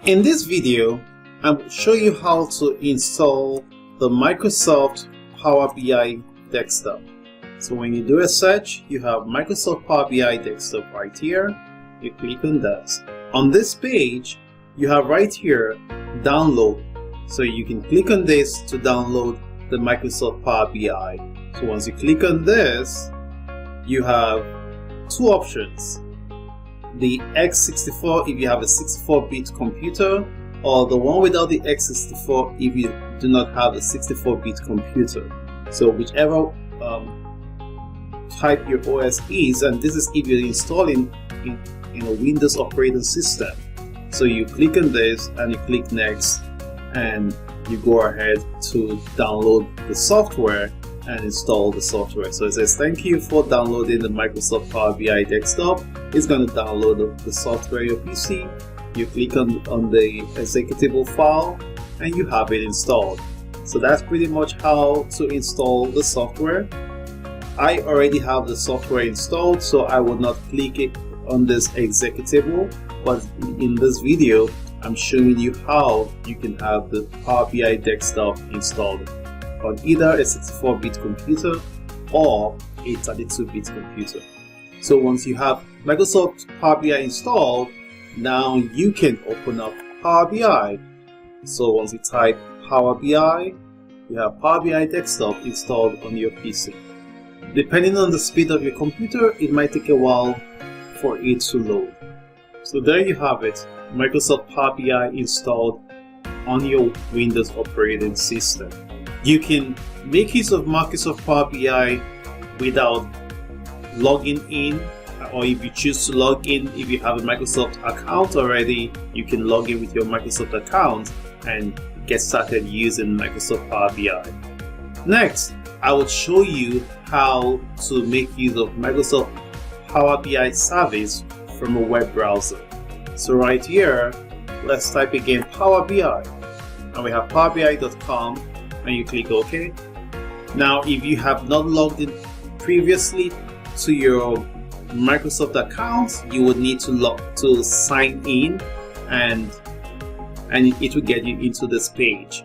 In this video, I will show you how to install the Microsoft Power BI desktop. So when you do a search, you have Microsoft Power BI desktop right here. You click on that. On this page, you have right here, download. So you can click on this to download the Microsoft Power BI. So once you click on this, you have two options. The x64 if you have a 64-bit computer, or the one without the x64 if you do not have a 64-bit computer. So whichever type your OS is, and this is if you're installing in a Windows operating system. So you click on this and you click next, and you go ahead to download the software and install the software. So it says thank you for downloading the Microsoft Power BI desktop. It's going to download the software on your PC. You click on the executable file and you have it installed. So that's pretty much how to install the software. I already have the software installed, so I will not click it on this executable, but in this video I'm showing you how you can have the Power BI desktop installed on either a 64-bit computer or a 32-bit computer. So once you have Microsoft Power BI installed, now you can open up Power BI. So once you type Power BI, you have Power BI desktop installed on your PC. Depending on the speed of your computer, it might take a while for it to load. So there you have it, Microsoft Power BI installed on your Windows operating system. You can make use of Microsoft Power BI without logging in, or if you choose to log in, if you have a Microsoft account already, you can log in with your Microsoft account and get started using Microsoft Power BI. Next, I will show you how to make use of Microsoft Power BI service from a web browser. So right here, let's type again Power BI, and we have powerbi.com, and you click OK. Now if you have not logged in previously to your Microsoft account, you would need to sign in, and it will get you into this page.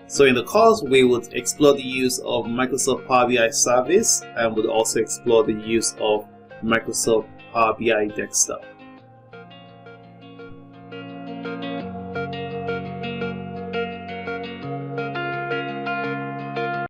So in the course, we would explore the use of Microsoft Power BI service, and would also explore the use of Microsoft Power BI desktop.